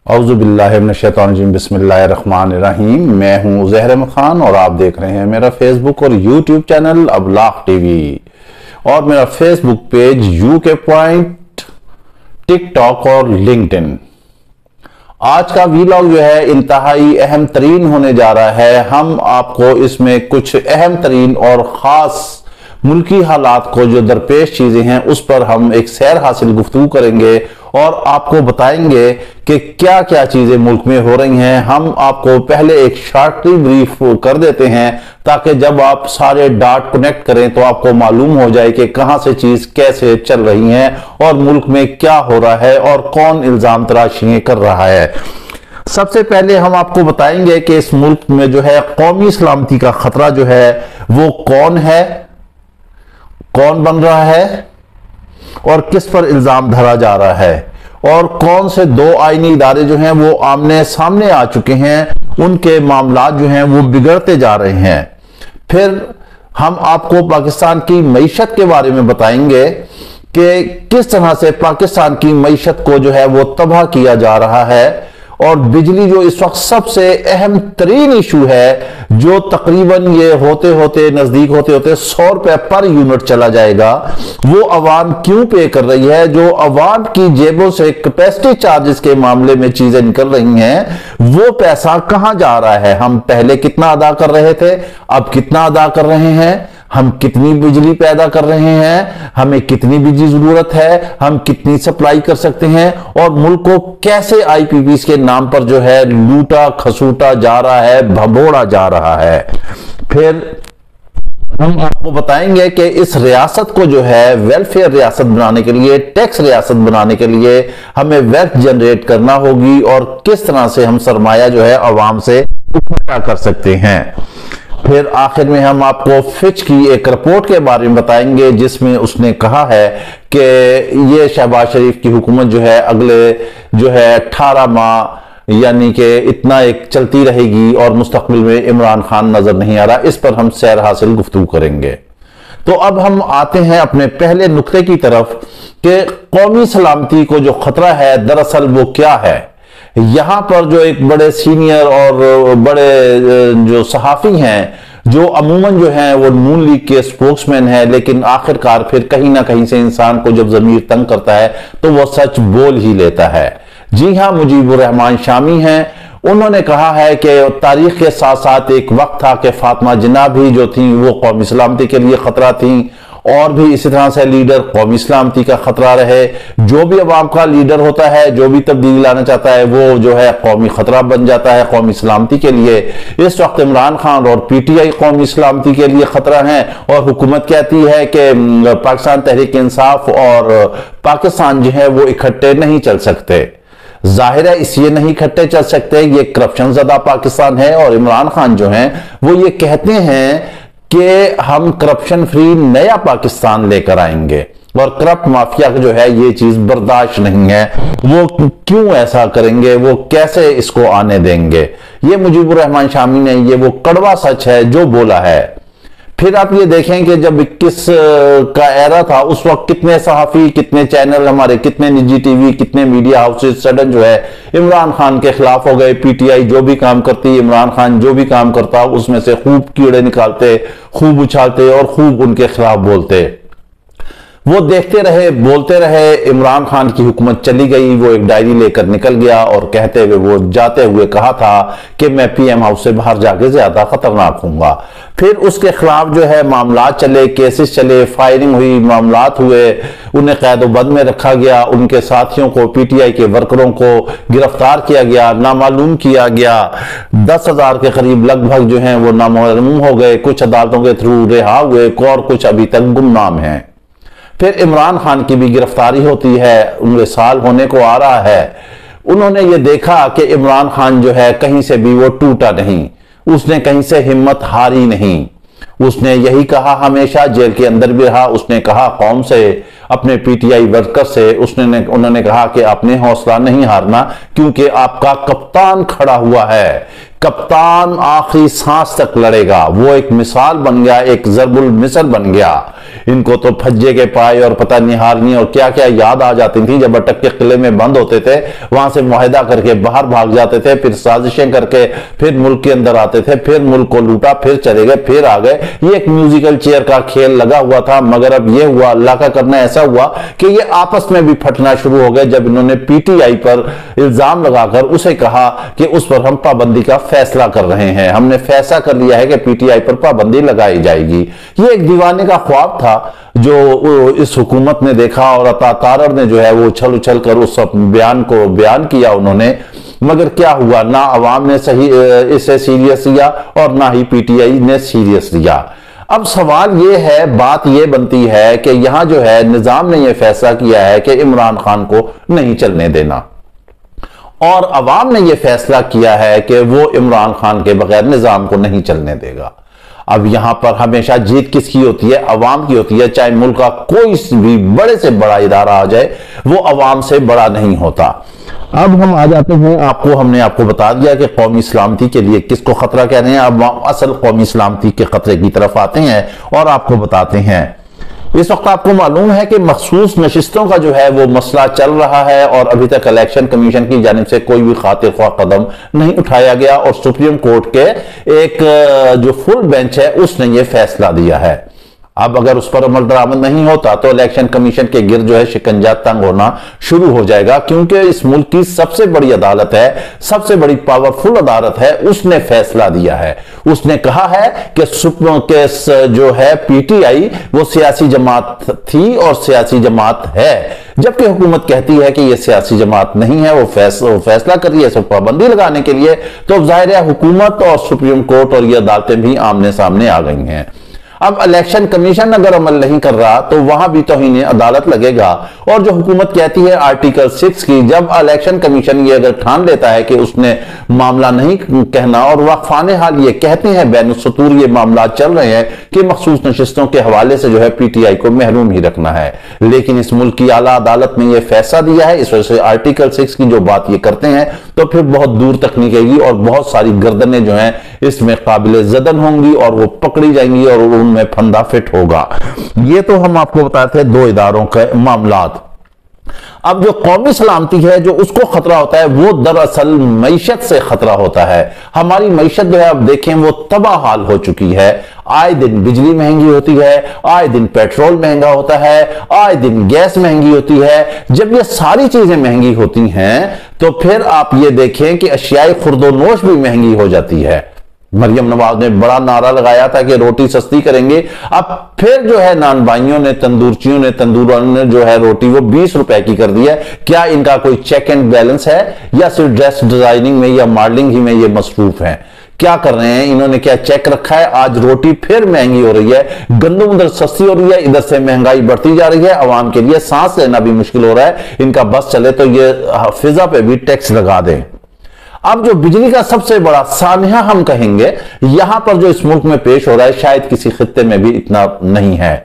औज़ुबिल्लाहि मिनश्शैतानिर्रजीम बिस्मिल्लाहिर्रहमानिर्रहीम। मैं हूँ ज़हर अहमद खान और आप देख रहे हैं मेरा फेसबुक और यूट्यूब चैनल अबलाग टीवी और मेरा Facebook page UK point, TikTok और लिंक्डइन। आज का वीलॉग जो है इंतहाई अहम तरीन होने जा रहा है। हम आपको इसमें कुछ अहम तरीन और ख़ास मुल्की हालात को जो दरपेश चीज़ें हैं उस पर हम एक सैर हासिल गुफ्तगू करेंगे और आपको बताएंगे कि क्या क्या चीज़ें मुल्क में हो रही हैं। हम आपको पहले एक शॉर्टली ब्रीफ कर देते हैं ताकि जब आप सारे डाट कनेक्ट करें तो आपको मालूम हो जाए कि कहां से चीज़ कैसे चल रही हैं और मुल्क में क्या हो रहा है और कौन इल्ज़ाम तराशियां कर रहा है। सबसे पहले हम आपको बताएंगे कि इस मुल्क में जो है कौमी सलामती का खतरा जो है वो कौन है, कौन बन रहा है और किस पर इल्जाम धरा जा रहा है और कौन से दो आईनी इदारे जो हैं वो आमने सामने आ चुके हैं, उनके मामला जो हैं वो बिगड़ते जा रहे हैं। फिर हम आपको पाकिस्तान की मईशत के बारे में बताएंगे कि किस तरह से पाकिस्तान की मईशत को जो है वो तबाह किया जा रहा है और बिजली जो इस वक्त सबसे अहम तरीन इशू है, जो तकरीबन ये होते होते नजदीक होते होते 100 रुपए पर यूनिट चला जाएगा, वो अवाम क्यों पे कर रही है। जो अवाम की जेबों से कैपेसिटी चार्जेस के मामले में चीजें निकल रही हैं, वो पैसा कहां जा रहा है। हम पहले कितना अदा कर रहे थे, अब कितना अदा कर रहे हैं, हम कितनी बिजली पैदा कर रहे हैं, हमें कितनी बिजली जरूरत है, हम कितनी सप्लाई कर सकते हैं और मुल्क को कैसे आईपीपीस के नाम पर जो है लूटा खसूटा जा रहा है, भगोड़ा जा रहा है। फिर हम आपको बताएंगे कि इस रियासत को जो है वेलफेयर रियासत बनाने के लिए, टैक्स रियासत बनाने के लिए हमें वेल्थ जनरेट करना होगी और किस तरह से हम सरमाया जो है अवाम से इकट्ठा कर सकते हैं। फिर आखिर में हम आपको फिच की एक रिपोर्ट के बारे में बताएंगे जिसमें उसने कहा है कि ये शहबाज शरीफ की हुकूमत जो है अगले जो है 18 माह यानी कि इतना एक चलती रहेगी और मुस्तकबिल में इमरान खान नजर नहीं आ रहा। इस पर हम सैर हासिल गुफ्तगू करेंगे। तो अब हम आते हैं अपने पहले नुक्ते की तरफ कि कौमी सलामती को जो खतरा है दरअसल वो क्या है। यहां पर जो एक बड़े सीनियर और बड़े जो सहाफी हैं, जो अमूमन जो हैं वो नून लीग के स्पोक्समैन हैं, लेकिन आखिरकार फिर कहीं ना कहीं से इंसान को जब जमीर तंग करता है तो वो सच बोल ही लेता है। जी हां, मुजीबुर रहमान शामी हैं। उन्होंने कहा है कि तारीख के साथ साथ एक वक्त था कि फातिमा जिन्ना भी जो थी वो कौमी सलामती के लिए खतरा थी और भी इसी तरह से लीडर कौमी सलामती का खतरा रहे। जो भी अवाम का लीडर होता है, जो भी तब्दीली लाना चाहता है, वो जो है कौमी खतरा बन जाता है कौमी सलामती के लिए। इस वक्त इमरान खान और पीटीआई कौमी सलामती के लिए खतरा है और हुकूमत कहती है कि पाकिस्तान तहरीक इंसाफ और पाकिस्तान जो है वो इकट्ठे नहीं चल सकते। जाहिर है इसलिए नहीं इकट्ठे चल सकते, ये करप्शन ज़दा पाकिस्तान है और इमरान खान जो है वो ये कहते हैं कि हम करप्शन फ्री नया पाकिस्तान लेकर आएंगे और करप्ट माफिया जो है ये चीज बर्दाश्त नहीं है। वो क्यों ऐसा करेंगे, वो कैसे इसको आने देंगे। ये मुजीबुर रहमान शामी ने ये वो कड़वा सच है जो बोला है। फिर आप ये देखें कि जब 21 का एरा था उस वक्त कितने सहाफी, कितने चैनल हमारे, कितने निजी टीवी, कितने मीडिया हाउसेज सडन जो है इमरान खान के खिलाफ हो गए। पीटीआई जो भी काम करती, इमरान खान जो भी काम करता उसमें से खूब कीड़े निकालते, खूब उछालते और खूब उनके खिलाफ बोलते। वो देखते रहे, बोलते रहे। इमरान खान की हुकूमत चली गई, वो एक डायरी लेकर निकल गया और कहते हुए वो जाते हुए कहा था कि मैं पीएम हाउस से बाहर जाके ज्यादा खतरनाक हूंगा। फिर उसके खिलाफ जो है मामला चले, केसेस चले, फायरिंग हुई, मामलात हुए, उन्हें कैदोबंद में रखा गया, उनके साथियों को, पीटीआई के वर्करों को गिरफ्तार किया गया, नामालूम किया गया। 10,000 के करीब लगभग जो है वो नामालूम हो गए, कुछ अदालतों के थ्रू रिहा हुए और कुछ अभी तक गुमनाम हैं। फिर इमरान खान की भी गिरफ्तारी होती है, उन्हें साल होने को आ रहा है। उन्होंने ये देखा कि इमरान खान जो है कहीं से भी वो टूटा नहीं, उसने कहीं से हिम्मत हारी नहीं। उसने यही कहा, हमेशा जेल के अंदर भी रहा। उसने कहा कौम से, अपने पीटीआई वर्कर से, उन्होंने कहा कि आपने हौसला नहीं हारना क्योंकि आपका कप्तान खड़ा हुआ है। कप्तान आखिरी सांस तक लड़ेगा। वो एक मिसाल बन गया, एक ज़रबुल मिसल बन गया। इनको तो फज्जे के पाए और पता निहारनी और क्या क्या याद आ जाती थी जब अटक के किले में बंद होते थे, वहां से मुआहदा करके बाहर भाग जाते थे, फिर साजिशें करके फिर मुल्क के अंदर आते थे, फिर मुल्क को लूटा, फिर चले गए, फिर आ गए। ये एक म्यूजिकल चेयर का खेल लगा हुआ था। मगर अब ये हुआ, अल्लाह का करना ऐसा हुआ कि ये आपस में भी फटना शुरू हो गए जब इन्होंने पीटीआई पर इल्जाम लगाकर उसे कहा कि उस पर हम पाबंदी का फैसला कर रहे हैं, हमने फैसला कर लिया है कि पीटीआई पर पाबंदी लगाई जाएगी। ये एक दीवाने का ख्वाब था जो इस हुकूमत ने देखा और अता तारड़ ने जो है वो उछल उछल कर उस बयान को बयान किया उन्होंने। मगर क्या हुआ, ना अवाम ने सही इसे सीरियस लिया और ना ही पीटीआई ने सीरियस लिया। अब सवाल ये है, बात ये बनती है कि यहां जो है निजाम ने यह फैसला किया है कि इमरान खान को नहीं चलने देना और अवाम ने यह फैसला किया है कि वो इमरान खान के बगैर निजाम को नहीं चलने देगा। अब यहां पर हमेशा जीत किसकी होती है? अवाम की होती है। चाहे मुल्क का कोई भी बड़े से बड़ा इदारा आ जाए, वो अवाम से बड़ा नहीं होता। अब हम आ जाते हैं, हमने आपको बता दिया कि कौमी सलामती के लिए किसको खतरा कह रहे हैं। अब असल कौमी सलामती के खतरे की तरफ आते हैं और आपको बताते हैं। इस वक्त आपको मालूम है कि मखसूस नशिस्तों का जो है वो मसला चल रहा है और अभी तक इलेक्शन कमीशन की जानिब से कोई भी खातिर ख्वाह कदम नहीं उठाया गया और सुप्रीम कोर्ट के एक जो फुल बेंच है उसने ये फैसला दिया है। अब अगर उस पर अमल दरामद नहीं होता तो इलेक्शन कमीशन के गिर्द जो है शिकंजा तंग होना शुरू हो जाएगा, क्योंकि इस मुल्क की सबसे बड़ी अदालत है, सबसे बड़ी पावरफुल अदालत है, उसने फैसला दिया है। उसने कहा है कि जो है पीटीआई वो सियासी जमात थी और सियासी जमात है, जबकि हुकूमत कहती है कि यह सियासी जमात नहीं है। वो फैसला कर रही है सब पाबंदी लगाने के लिए। तो जाहिर है हुकूमत और सुप्रीम कोर्ट और ये अदालतें भी आमने सामने आ गई हैं। अब इलेक्शन कमीशन अगर अमल नहीं कर रहा तो वहां भी तौहीन अदालत लगेगा। और जो हुकूमत कहती है आर्टिकल 6 की, जब इलेक्शन कमीशन ये अगर ठान लेता है कि उसने मामला नहीं कहना और वक्फाने हाल ये कहते हैं, बैनुस्सतूर ये मामला चल रहे हैं कि मखसूस नशिस्तों के हवाले से जो है पीटीआई को महरूम ही रखना है, लेकिन इस मुल्क की आला अदालत ने यह फैसला दिया है। इस वजह से आर्टिकल 6 की जो बात ये करते हैं तो फिर बहुत दूर तक निकलेगी और बहुत सारी गर्दनें जो हैं इसमें काबिल जदन होंगी और वो पकड़ी जाएंगी और में फंदा फिट होगा। ये तो हम आपको बताते हैं दो इदारों के मामलात। अब जो कौमी सलामती है, जो उसको खतरा होता है वो दरअसल मईशत से खतरा होता है। हमारी मईशत जो है अब देखें वो तबाह हाल हो चुकी है। आए दिन बिजली महंगी होती है, आए दिन पेट्रोल महंगा होता है, आए दिन गैस महंगी होती है। जब ये सारी चीजें महंगी होती हैं तो फिर आप ये देखें कि अशियाई खुर्दोनोश भी महंगी हो जाती है। मरियम नवाज ने बड़ा नारा लगाया था कि रोटी सस्ती करेंगे। अब फिर जो है नान भाइयों ने, तंदूरों ने जो है रोटी वो 20 रुपए की कर दी है। क्या इनका कोई चेक एंड बैलेंस है या सिर्फ ड्रेस डिजाइनिंग में या मॉडलिंग ही में ये मसरूफ हैं? क्या कर रहे हैं इन्होंने? क्या चेक रखा है? आज रोटी फिर महंगी हो रही है, गंदम उधर सस्ती हो रही है, इधर से महंगाई बढ़ती जा रही है। अवाम के लिए सांस लेना भी मुश्किल हो रहा है। इनका बस चले तो ये फिजा पे भी टैक्स लगा दें। अब जो बिजली का सबसे बड़ा सानिया हम कहेंगे, यहां पर जो इस मुल्क में पेश हो रहा है शायद किसी खित्ते में भी इतना नहीं है,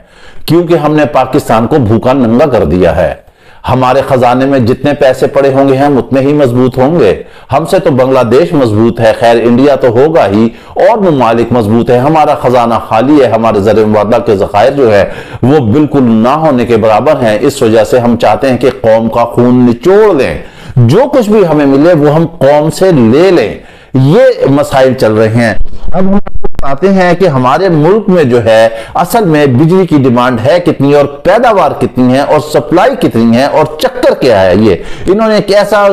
क्योंकि हमने पाकिस्तान को भूखा नंगा कर दिया है। हमारे खजाने में जितने पैसे पड़े होंगे हम उतने ही मजबूत होंगे। हमसे तो बांग्लादेश मजबूत है, खैर इंडिया तो होगा ही, और ममालिक मजबूत है। हमारा खजाना खाली है, हमारे ज़र मुबादला के ज़खायर जो है वो बिल्कुल ना होने के बराबर हैं। इस वजह से हम चाहते हैं कि कौम का खून निचोड़ लें, जो कुछ भी हमें मिले वो हम कौम से ले लें। ये मसाइल चल रहे हैं। अब हम आपको बताते हैं कि हमारे मुल्क में जो है असल में बिजली की डिमांड है कितनी और पैदावार कितनी है और सप्लाई कितनी है और चक्कर क्या है। ये इन्होंने एक ऐसा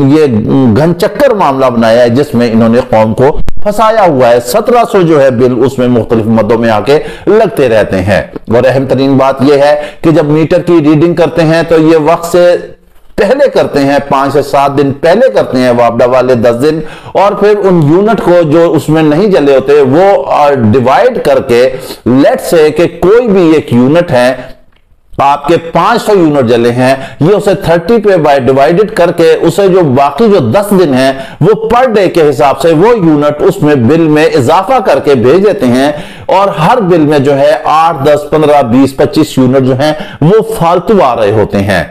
ये घन चक्कर मामला बनाया है जिसमें इन्होंने कौम को फंसाया हुआ है। 1700 जो है बिल उसमें मुख्तलिफ मदों में आके लगते रहते हैं। और अहम तरीन बात यह है कि जब मीटर की रीडिंग करते हैं तो ये वक्त से पहले करते हैं, 5 से 7 दिन पहले करते हैं, वापडा वाले 10 दिन, और फिर उन यूनिट को जो उसमें नहीं जले होते वो डिवाइड करके, लेट से कि कोई भी एक यूनिट है, आपके 500 यूनिट जले हैं, ये उसे 30 पे बाय डिवाइडेड करके उसे जो बाकी जो 10 दिन है वो पर डे के हिसाब से वो यूनिट उसमें बिल में इजाफा करके भेज देते हैं। और हर बिल में जो है 8, 10, 15, 20, 25 यूनिट जो हैं वो फालतू आ रहे होते हैं।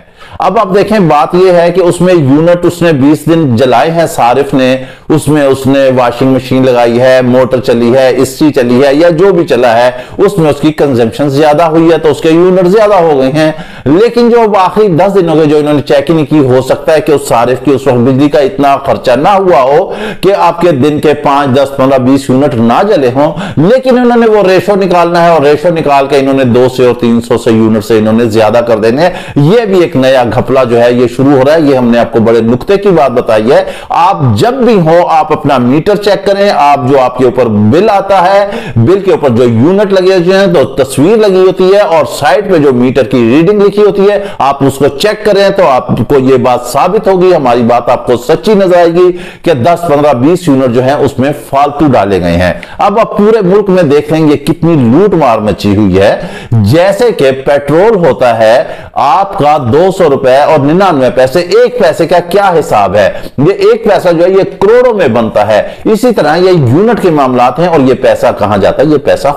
अब आप देखें बात यह है कि उसमें यूनिट उसने 20 दिन जलाए हैं सारिफ ने, उसमें उसने वॉशिंग मशीन लगाई है, मोटर चली है, इस्त्री चली है, या जो भी चला है उसमें उसकी कंजम्पशन ज्यादा हुई है तो उसके यूनिट ज्यादा हो गए हैं। लेकिन जो आखिरी 10 दिन हो गए जो इन्होंने चेक ही नहीं की, हो सकता है कि उस सारिफ की उस वक्त बिजली का इतना खर्चा ना हुआ हो कि आपके दिन के 5, 10, 15, 20 यूनिट ना जले हों, लेकिन इन्होंने वो रेशो निकालना है और रेशो निकाल के इन्होंने 200 और 300 से यूनिट से इन्होंने ज्यादा कर देने। ये भी एक नया घपला जो है ये शुरू हो रहा है। ये हमने आपको बड़े नुक्ते की बात बताई है। आप जब भी हो आप अपना मीटर चेक करें, आप जो आपके ऊपर बिल आता है, बिल के ऊपर जो यूनिट लगे होते हैं तो तस्वीर लगी होती है और साइड पे जो मीटर की रीडिंग लिखी होती है आप उसको चेक करें तो आपको ये बात साबित होगी, हमारी बात आपको सच्ची नजर आएगी कि 10, 15, 20 यूनिट जो है उसमें फालतू डाले गए हैं। अब आप पूरे मुल्क में देख लेंगे कितनी लूट मार मची हुई है। जैसे कि पेट्रोल होता है आपका 200 रुपए और 99 पैसे, 1 पैसे का क्या हिसाब है? ये 1 पैसा जो है ये करोड़ों में बनता है। इसी तरह ये यूनिट के मामलात हैं और ये पैसा कहां जाता है? ये पैसा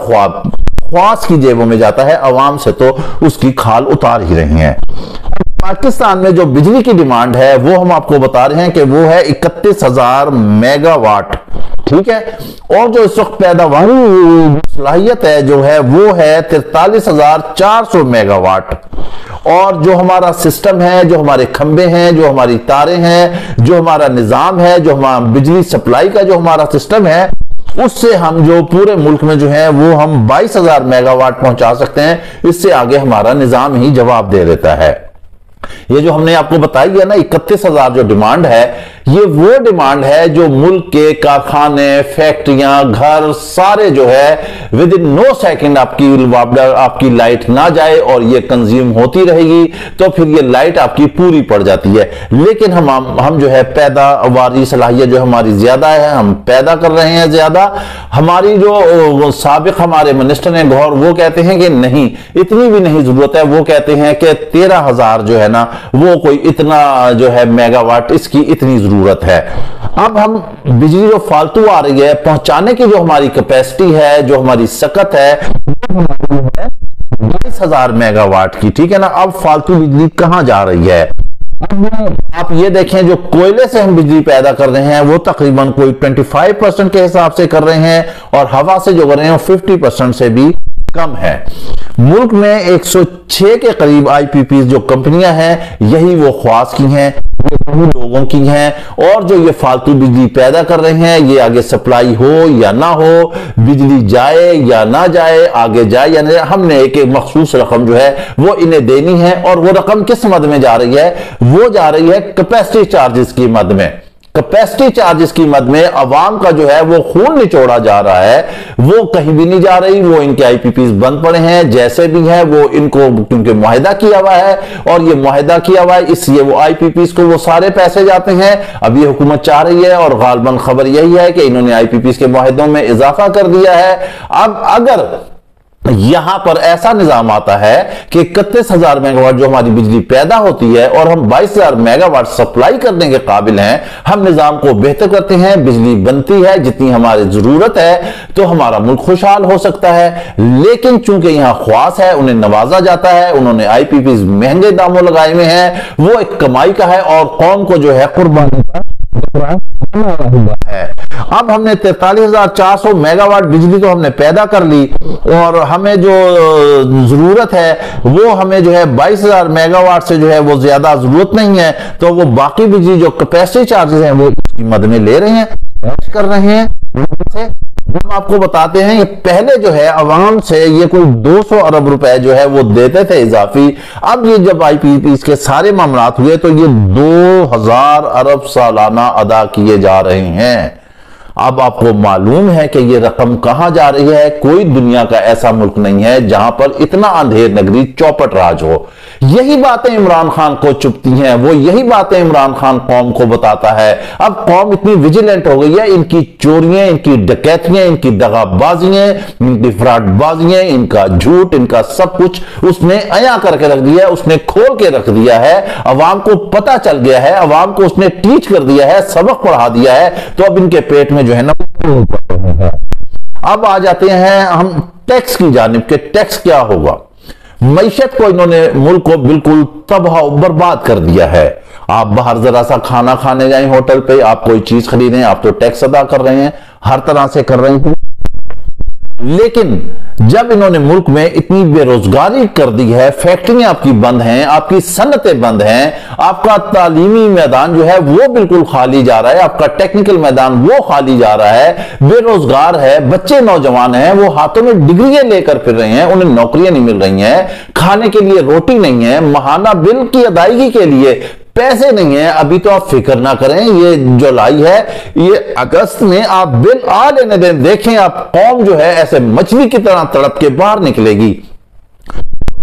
ख्वास की जेबों में जाता है। अवाम से तो उसकी खाल उतार ही रही है। पाकिस्तान में जो बिजली की डिमांड है वो हम आपको बता रहे हैं कि वो है 31,000 मेगावाट, ठीक है। और जो इस वक्त पैदावारी सलाहियत है जो है वो है 43,400 मेगावाट। और जो हमारा सिस्टम है, जो हमारे खंबे हैं, जो हमारी तारें हैं, जो हमारा निजाम है, जो हमारा बिजली सप्लाई का जो हमारा सिस्टम है, उससे हम जो पूरे मुल्क में जो है वो हम 22,000 मेगावाट पहुंचा सकते हैं। इससे आगे हमारा निजाम ही जवाब दे देता है। ये जो हमने आपको बताई है ना 31,000 जो डिमांड है, ये वो डिमांड है जो मुल्क के कारखाने, फैक्ट्रियां, घर सारे जो है विद इन नो सेकंड आपकी लाइट ना जाए और ये कंज्यूम होती रहेगी तो फिर ये लाइट आपकी पूरी पड़ जाती है। लेकिन हम जो है पैदावारी सलाहियत जो हमारी ज्यादा है, हम पैदा कर रहे हैं ज्यादा। हमारी जो साबिक हमारे मिनिस्टर हैं गौर, वो कहते हैं कि नहीं इतनी भी नहीं जरूरत है। वो कहते हैं कि 13,000 जो है ना वो कोई इतना जो है मेगावाट इसकी इतनी जरूरत है। अब हम बिजली जो फालतू आ रही है पहुंचाने की जो हमारी कैपेसिटी है, जो हमारी सकत है वो हमारी है 22,000 मेगावाट की, ठीक है ना। अब फालतू बिजली कहां जा रही है? अब आप ये देखें जो कोयले से हम बिजली पैदा कर रहे हैं वो तकरीबन कोई 25% के हिसाब से कर रहे हैं और हवा से जो कर रहे हैं 50% से भी कम है। मुल्क में 106 के करीब आईपीपी जो कंपनियां हैं यही वो ख्वास की हैं, ये लोगों की हैं। और जो ये फालतू बिजली पैदा कर रहे हैं ये आगे सप्लाई हो या ना हो, बिजली जाए या ना जाए, आगे जाए या ना, हमने एक मखसूस रकम जो है वो इन्हें देनी है। और वो रकम किस मद में जा रही है? वो जा रही है कैपेसिटी चार्जेस की मद में। कैपेसिटी चार्जेस की मद में अवाम का जो है वो खून निचोड़ा जा रहा है, वो कहीं भी नहीं जा रही। वो इनके आईपीपीज बंद पड़े हैं जैसे भी है, वो इनको क्योंकि मुआहिदा किया हुआ है और ये मुआहिदा किया हुआ है इसलिए वो आईपीपीज को वो सारे पैसे जाते हैं। अब ये हुकूमत चाह रही है और गालबन खबर यही है कि इन्होंने आईपीपीज के मुआहिदों में इजाफा कर दिया है। अब अगर यहां पर ऐसा निजाम आता है कि 31,000 मेगावाट जो हमारी बिजली पैदा होती है और हम 22,000 मेगावाट सप्लाई करने के काबिल हैं, हम निजाम को बेहतर करते हैं, बिजली बनती है जितनी हमारी जरूरत है, तो हमारा मुल्क खुशहाल हो सकता है। लेकिन चूंकि यहां ख्वास है, उन्हें नवाजा जाता है, उन्होंने आईपीपी महंगे दामों लगाए हुए हैं, वो एक कमाई का है और कौम को जो है कुर्बानी का है। अब हमने 43,400 मेगावाट बिजली तो हमने पैदा कर ली और हमें जो जरूरत है वो हमें जो है 22,000 मेगावाट से जो है वो ज्यादा जरूरत नहीं है, तो वो बाकी बिजली जो कैपेसिटी चार्जेस हैं वो इसकी मद में ले रहे हैं, कर रहे हैं। हम आपको बताते हैं ये पहले जो है अवाम से ये कोई 200 अरब रुपए जो है वो देते थे इजाफी। अब ये जब आईपीपी के सारे मामलात हुए तो ये 2,000 अरब सालाना अदा किए जा रहे हैं। अब आपको मालूम है कि ये रकम कहां जा रही है। कोई दुनिया का ऐसा मुल्क नहीं है जहां पर इतना अंधेर नगरी चौपट राज हो। यही बातें इमरान खान को चुभती हैं, वो यही बातें इमरान खान कौम को बताता है। अब कौम इतनी विजिलेंट हो गई है, इनकी चोरियां, इनकी डकैतियां, इनकी दगाबाजियां, इनकी फ्रॉडबाजियां, इनका झूठ, इनका सब कुछ उसने अया करके रख दिया है, उसने खोल के रख दिया है। अवाम को पता चल गया है, अवाम को उसने टीच कर दिया है, सबक पढ़ा दिया है। तो अब इनके पेट में जो है ना अब आ जाते हैं हम टैक्स की जानिब के। टैक्स क्या होगा? मईशत को इन्होंने, मुल्क को बिल्कुल तबाह बर्बाद कर दिया है। आप बाहर जरा सा खाना खाने जाएं होटल पे, आप कोई चीज खरीदें, आप तो टैक्स अदा कर रहे हैं, हर तरह से कर रहे हैं, लेकिन जब इन्होंने मुल्क में इतनी बेरोजगारी कर दी है, फैक्ट्रियां आपकी बंद हैं, आपकी सनतें बंद हैं, आपका तालीमी मैदान जो है वो बिल्कुल खाली जा रहा है, आपका टेक्निकल मैदान वो खाली जा रहा है, बेरोजगार है, बच्चे नौजवान हैं, वो हाथों में डिग्रियां लेकर फिर रहे हैं, उन्हें नौकरियां नहीं मिल रही हैं, खाने के लिए रोटी नहीं है, माहाना बिल की अदायगी के लिए पैसे नहीं है। अभी तो आप फिक्र ना करें, ये जुलाई है, ये अगस्त में आप बिल आ लेने दें, देखें आप कौम जो है ऐसे मछली की तरह तड़प के बाहर निकलेगी।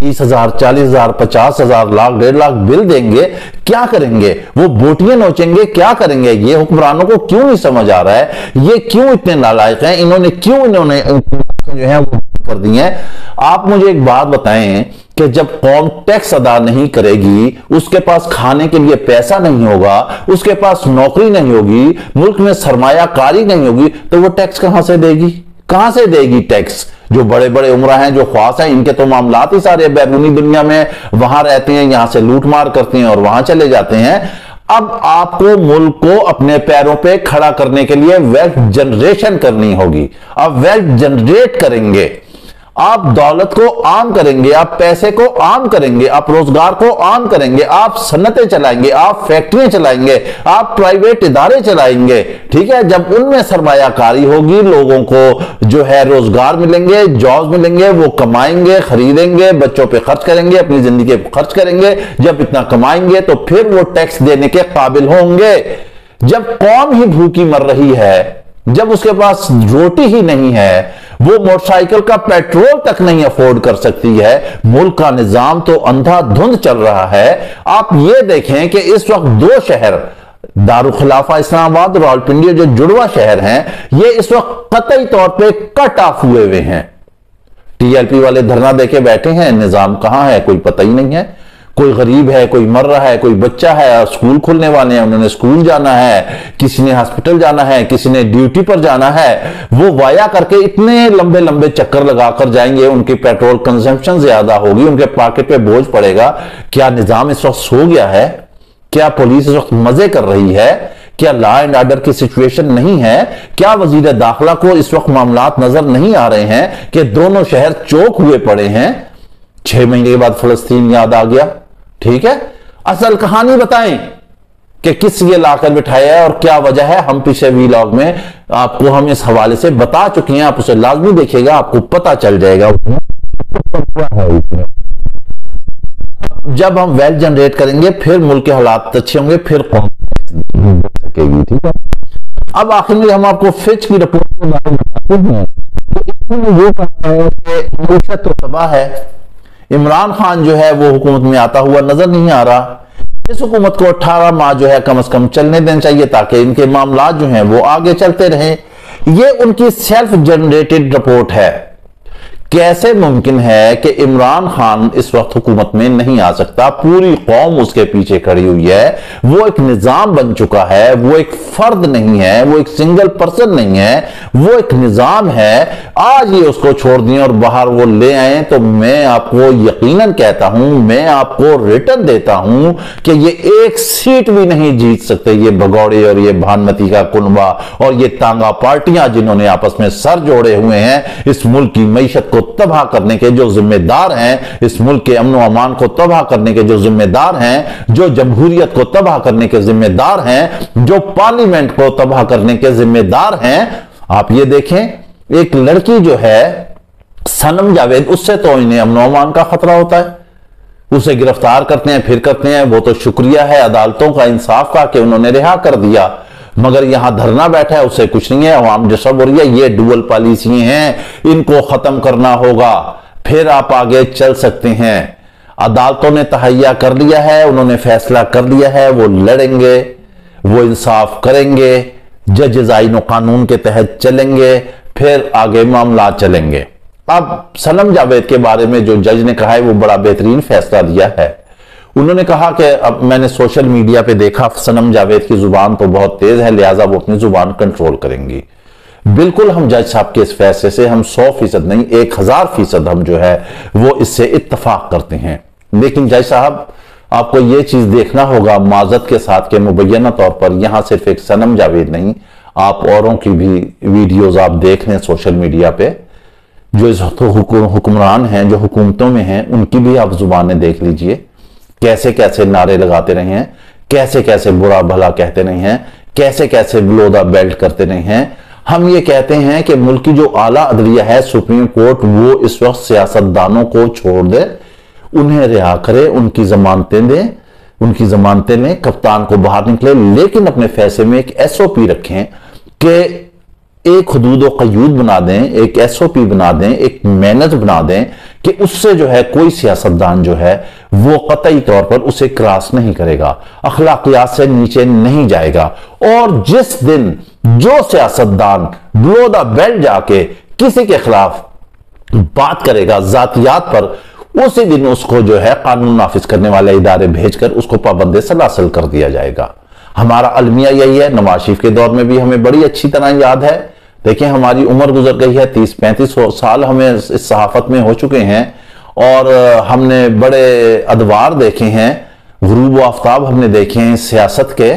30,000, 40,000, 50,000, लाख, 1.5 लाख बिल देंगे, क्या करेंगे? वो बोटियां नोचेंगे, क्या करेंगे? ये हुक्मरानों को क्यों नहीं समझ आ रहा है? ये क्यों इतने नालायक हैं? इन्होंने जो है वो कर दी है। आप मुझे एक बात बताएं कि जब कौम टैक्स अदा नहीं करेगी, उसके पास खाने के लिए पैसा नहीं होगा, उसके पास नौकरी नहीं होगी, मुल्क में सरमायाकारी नहीं होगी, तो वो टैक्स कहां से देगी? कहां से देगी टैक्स? जो बड़े बड़े उमरा हैं, जो ख्वास हैं, इनके तो मामलात ही सारे बैरूनी दुनिया में, वहां रहते हैं, यहां से लूट मार करते हैं और वहां चले जाते हैं। अब आपको मुल्क को अपने पैरों पे खड़ा करने के लिए वेल्थ जनरेशन करनी होगी। अब वेल्थ जनरेट करेंगे, आप दौलत को आम करेंगे, आप पैसे को आम करेंगे, आप रोजगार को आम करेंगे, आप सन्नतें चलाएंगे, आप फैक्ट्रियां चलाएंगे, आप प्राइवेट इदारे चलाएंगे, ठीक है। जब उनमें सरमायाकारी होगी, लोगों को जो है रोजगार मिलेंगे, जॉब मिलेंगे, वो कमाएंगे, खरीदेंगे, बच्चों पे खर्च करेंगे, अपनी जिंदगी पे खर्च करेंगे। जब इतना कमाएंगे तो फिर वो टैक्स देने के काबिल होंगे। जब कौम ही भूखी मर रही है, जब उसके पास रोटी ही नहीं है, वो मोटरसाइकिल का पेट्रोल तक नहीं अफोर्ड कर सकती है, मुल्क का निजाम तो अंधाधुंध चल रहा है। आप ये देखें कि इस वक्त 2 शहर, दारुल खिलाफा इस्लामाबाद और रावलपिंडी जो जुड़वा शहर हैं, ये इस वक्त कतई तौर पे कट ऑफ हुए हैं। टीएलपी वाले धरना देके बैठे हैं, निजाम कहां है कोई पता ही नहीं है। कोई गरीब है, कोई मर रहा है, कोई बच्चा है, स्कूल खुलने वाले हैं, उन्होंने स्कूल जाना है, किसी ने हॉस्पिटल जाना है, किसी ने ड्यूटी पर जाना है, वो वाया करके इतने लंबे लंबे चक्कर लगाकर जाएंगे, उनकी पेट्रोल कंजम्पशन ज्यादा होगी, उनके पॉकेट पे बोझ पड़ेगा। क्या निजाम इस वक्त सो गया है? क्या पुलिस इस वक्त मजे कर रही है? क्या लॉ एंड ऑर्डर की सिचुएशन नहीं है? क्या वजीर दाखिला को इस वक्त मामलात नजर नहीं आ रहे हैं कि दोनों शहर चौक हुए पड़े हैं? 6 महीने के बाद फलस्तीन याद आ गया, ठीक है। असल कहानी बताएं कि किस ये लाकर बिठाया है और क्या वजह है। हम पिछले वीलॉग में आपको हम इस हवाले से बता चुके हैं, आप उसे लाजमी देखिएगा, आपको पता चल जाएगा। जब हम वेल्थ जनरेट करेंगे, फिर मुल्क के हालात अच्छे होंगे, फिर कौन सकेगी, ठीक है। अब आखिर में हम आपको फिच की रिपोर्ट के बारे में बताते हैं। ये कहा है कि मईशत तो तबाह है, इमरान खान जो है वो हुकूमत में आता हुआ नजर नहीं आ रहा। इस हुकूमत को 18 माह जो है कम से कम चलने देना चाहिए ताकि इनके मामलात जो हैं वो आगे चलते रहें। ये उनकी सेल्फ जनरेटेड रिपोर्ट है। कैसे मुमकिन है कि इमरान खान इस वक्त हुकूमत में नहीं आ सकता? पूरी कौम उसके पीछे खड़ी हुई है, वो एक निजाम बन चुका है, वो एक फर्द नहीं है, वो एक सिंगल पर्सन नहीं है, वो एक निजाम है। आज ये उसको छोड़ दिए और बाहर वो ले आए तो मैं आपको यकीनन कहता हूं, मैं आपको रिटर्न देता हूं कि ये एक सीट भी नहीं जीत सकते, ये भगौड़े और ये भानमती का कुनबा और ये तांगा पार्टियां जिन्होंने आपस में सर जोड़े हुए हैं। इस मुल्क की मईशत को तबाह करने के जो जिम्मेदार हैं, इस मुल्क के अमन अमान को तबाह करने के जो जिम्मेदार हैं, जो जमहूरियत को तबाह करने के जिम्मेदार हैं, जो पार्लियामेंट को तबाह करने के जिम्मेदार हैं। आप ये देखें, एक लड़की जो है सनम जावेद, उससे तो इन्हें अमन अमान का खतरा होता है, उसे गिरफ्तार करते हैं, फिर करते हैं। वो तो शुक्रिया है अदालतों का, इंसाफ का, कि उन्होंने रिहा कर दिया, मगर यहां धरना बैठा है, उससे कुछ नहीं है। अवाम डिस्टर्ब हो रही है। ये डुअल पॉलिसी हैं, इनको खत्म करना होगा, फिर आप आगे चल सकते हैं। अदालतों ने तहैया कर लिया है, उन्होंने फैसला कर लिया है, वो लड़ेंगे, वो इंसाफ करेंगे, जजेस आईन कानून के तहत चलेंगे, फिर आगे मामला चलेंगे। अब सनम जावेद के बारे में जो जज ने कहा है वो बड़ा बेहतरीन फैसला दिया है। उन्होंने कहा कि अब मैंने सोशल मीडिया पे देखा सनम जावेद की जुबान तो बहुत तेज है, लिहाजा वो अपनी जुबान कंट्रोल करेंगी। बिल्कुल हम जज साहब के इस फैसले से हम 100% नहीं 1000% हम जो है वो इससे इत्तफाक करते हैं। लेकिन जज साहब आपको ये चीज देखना होगा माजरत के साथ के मुबैना तौर पर यहां सिर्फ एक सनम जावेद नहीं, आप औरों की भी वीडियोस आप देख लें सोशल मीडिया पे, जो इस हुक्मरान हैं जो हुकूमतों में हैं उनकी भी आप जुबानें देख लीजिए, कैसे कैसे नारे लगाते रहे हैं, कैसे कैसे बुरा भला कहते रहे हैं, कैसे कैसे बिलो द बेल्ट करते रहे हैं। हम ये कहते हैं कि मुल्क की जो आला अदलिया है सुप्रीम कोर्ट, वो इस वक्त सियासतदानों को छोड़ दे, उन्हें रिहा करे, उनकी जमानतें दे, उनकी जमानतें लें, कप्तान को बाहर निकले, लेकिन अपने फैसले में एक SOP रखें कि एक हुदूद क़यूद बना दें, एक SOP बना दें, एक मैनेज बना दें कि उससे जो है कोई सियासतदान जो है वो कतई तौर पर उसे क्रॉस नहीं करेगा, अखलाकियात से नीचे नहीं जाएगा। और जिस दिन जो सियासतदान बिलो द बेल्ट जाके किसी के खिलाफ बात करेगा जातियात पर, उसी दिन उसको जो है कानून नाफिज करने वाले इदारे भेजकर उसको पाबंद सलासल कर दिया जाएगा। हमारा अलमिया यही है। नवाज शरीफ के दौर में भी हमें बड़ी अच्छी तरह याद है। देखिए हमारी उम्र गुजर गई है, 30-35 साल हमें इस सहाफत में हो चुके हैं और हमने बड़े अदवार देखे हैं, गुरूब व आफ्ताब हमने देखे हैं सियासत के।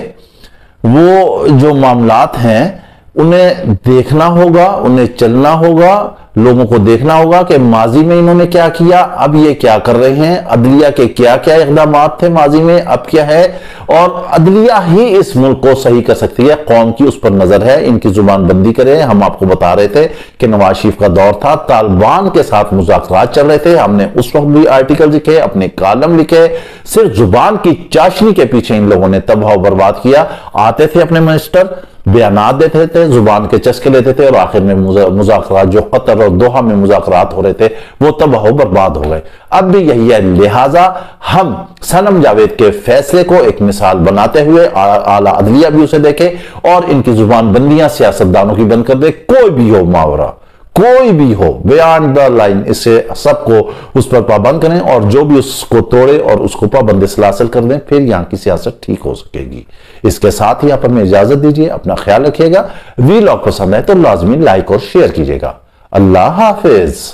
वो जो मामलात हैं उन्हें देखना होगा, उन्हें चलना होगा, लोगों को देखना होगा कि माजी में इन्होंने क्या किया, अब ये क्या कर रहे हैं, अदलिया के क्या क्या इक़दाम थे माजी में, अब क्या है। और अदलिया ही इस मुल्क को सही कर सकती है, कौम की उस पर नजर है, इनकी जुबान बंदी करे। हम आपको बता रहे थे कि नवाज शरीफ का दौर था, तालिबान के साथ मुज़ाकरात चल रहे थे, हमने उस वक्त भी आर्टिकल लिखे, अपने कालम लिखे, सिर्फ जुबान की चाशनी के पीछे इन लोगों ने तबाह बर्बाद किया। आते थे अपने मिनिस्टर, बयानात देते थे, जुबान के चस्के लेते थे और आखिर में मुज़ाकरात जो कतर और दोहा में मुज़ाकरात हो रहे थे वो तबाह बर्बाद हो गए। अब भी यही है, लिहाजा हम सनम जावेद के फैसले को एक मिसाल बनाते हुए आला अदलिया भी उसे देखे और इनकी जुबान बंदियां सियासतदानों की बंद कर दे। कोई भी हो मावरा, कोई भी हो बियॉन्ड द लाइन, इससे सबको उस पर पाबंद करें और जो भी उसको तोड़े और उसको पाबंद सलासल कर दें, फिर यहां की सियासत ठीक हो सकेगी। इसके साथ ही आप हमें इजाजत दीजिए, अपना ख्याल रखिएगा। वीलॉग पसंद है तो लाजमी लाइक और शेयर कीजिएगा। अल्लाह हाफिज।